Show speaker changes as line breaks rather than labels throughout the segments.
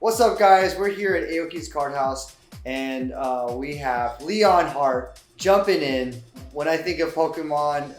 What's up, guys? We're here at AOKI'S Cardhouse, and we have Leonhart jumping in when I think of Pokemon,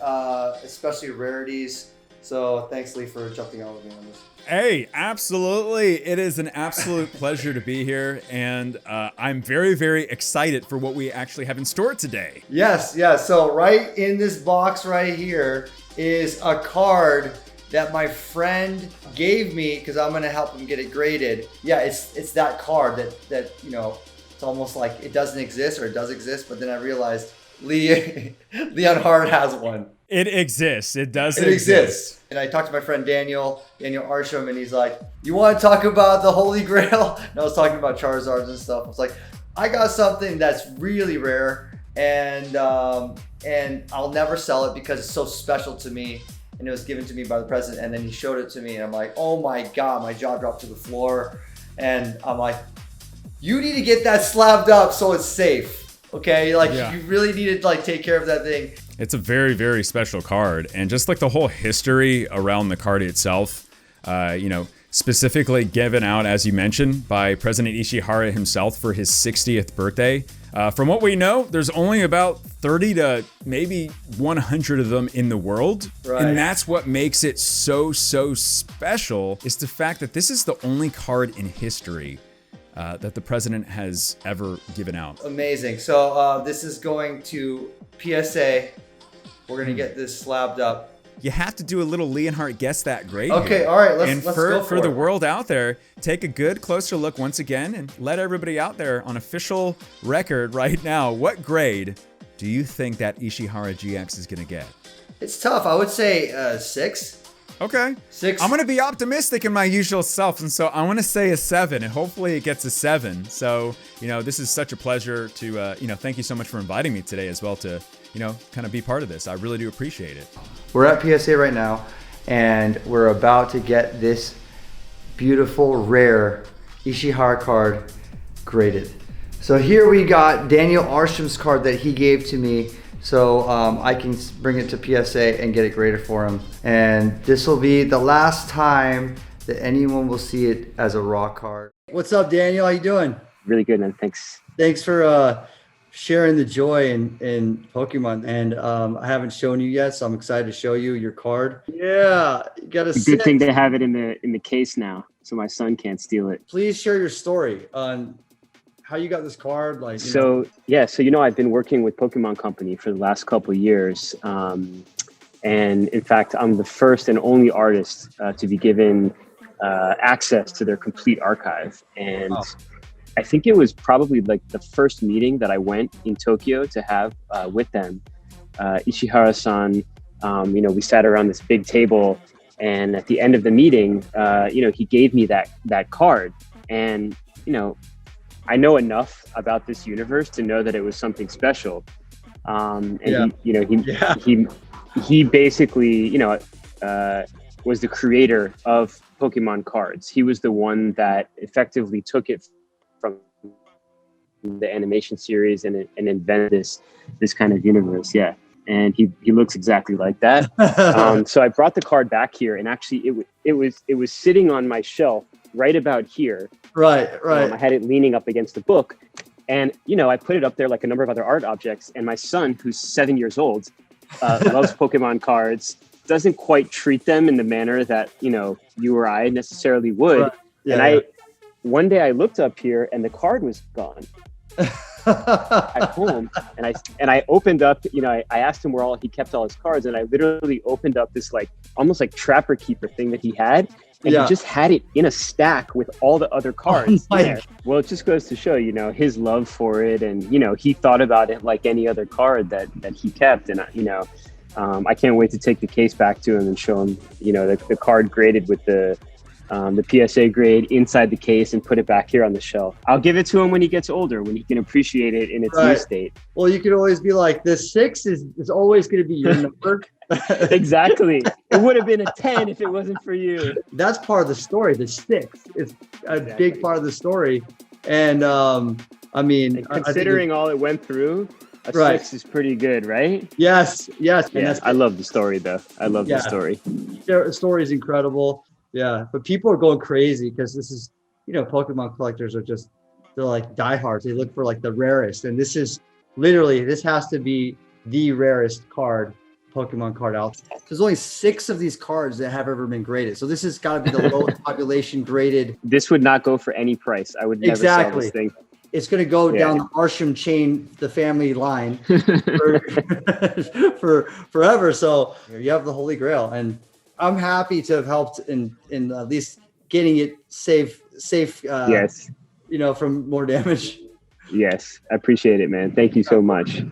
especially rarities. So thanks, Lee, for jumping on with me on this.
Hey, absolutely. It is an absolute pleasure to be here, and I'm very, very excited for what we actually have in store today.
Yes. So right in this box right here is a card that my friend gave me because I'm gonna help him get it graded. Yeah, it's that card that you know, it's almost like it doesn't exist or it does exist, but then I realized Leonhart has one.
It exists. It does
It exists. And I talked to my friend Daniel Arsham, and he's like, "You want to talk about the Holy Grail?" And I was talking about Charizards and stuff. I was like, "I got something that's really rare, and I'll never sell it because it's so special to me." And it was given to me by the president, and then he showed it to me, and I'm like, "Oh my God!" My jaw dropped to the floor, and I'm like, "You need to get that slabbed up so it's safe, okay? Like, You really need to take care of that thing."
It's a very, very special card, and just like the whole history around the card itself, specifically given out, as you mentioned, by President Ishihara himself for his 60th birthday. From what we know, there's only about 30 to maybe 100 of them in the world.
Right.
And that's what makes it so special, is the fact that this is the only card in history that the president has ever given out.
Amazing. So this is going to PSA. We're going to get this slabbed up.
You have to do a little Leonhart guess that grade.
Okay,
here.
all right, let's
go
for
for the world out there, take a good closer look once again and let everybody out there on official record right now. What grade do you think that Ishihara GX is going to get?
It's tough. I would say 6.
Okay.
6.
I'm going to be optimistic in my usual self, and so I want to say a 7, and hopefully it gets a 7. So, this is such a pleasure to, thank you so much for inviting me today as well to, kind of be part of this. I really do appreciate it.
We're at PSA right now, and we're about to get this beautiful, rare Ishihara card graded. So here we got Daniel Arsham's card that he gave to me, so I can bring it to PSA and get it graded for him. And this will be the last time that anyone will see it as a raw card. What's up, Daniel? How you doing?
Really good, man. Thanks.
Thanks for sharing the joy in Pokemon. And I haven't shown you yet, so I'm excited to show you your card. Yeah, you got a
good thing to have it in the case now, so my son can't steal it.
Please share your story on how you got this card.
So I've been working with Pokemon Company for the last couple of years, and in fact, I'm the first and only artist to be given access to their complete archive. And I think it was probably like the first meeting that I went in Tokyo to have with them. Ishihara-san, we sat around this big table, and at the end of the meeting, he gave me that card. And, I know enough about this universe to know that it was something special. He basically, was the creator of Pokemon cards. He was the one that effectively took it from the animation series and invented this kind of universe. Yeah. And he looks exactly like that. So I brought the card back here, and actually it was sitting on my shelf right about here.
Right.
I had it leaning up against the book, and I put it up there like a number of other art objects. And my son, who's 7 years old, loves Pokemon cards, doesn't quite treat them in the manner that you or I necessarily would. Right. Yeah, one day I looked up here, and the card was gone at home, and I opened up. I asked him where he kept all his cards, and I literally opened up this almost like trapper keeper thing that he had. And he just had it in a stack with all the other cards in there. Well, it just goes to show, his love for it. And, he thought about it like any other card that he kept. And, I can't wait to take the case back to him and show him, the card graded with the PSA grade inside the case and put it back here on the shelf. I'll give it to him when he gets older, when he can appreciate it in its new state.
Well, you could always be like, the 6 is always going to be your number.
Exactly. It would have been a 10 if it wasn't for you.
That's part of the story. The 6 is a big part of the story. And
considering all it went through, a 6 is pretty good, right?
Yes.
Yeah, I love the story, though. I love the story.
The story is incredible. Yeah, but people are going crazy because this is you know, Pokemon collectors are just, they're like diehards. They look for like the rarest. And this is literally, this has to be the rarest Pokemon card out. There's only 6 of these cards that have ever been graded. So this has got to be the lowest population graded.
This would not go for any price. I would never sell this thing.
It's going to go down the Arsham chain, the family line for forever. So you have the Holy Grail, and I'm happy to have helped in at least getting it safe.
Yes.
You know, from more damage.
Yes. I appreciate it, man. Thank you so much.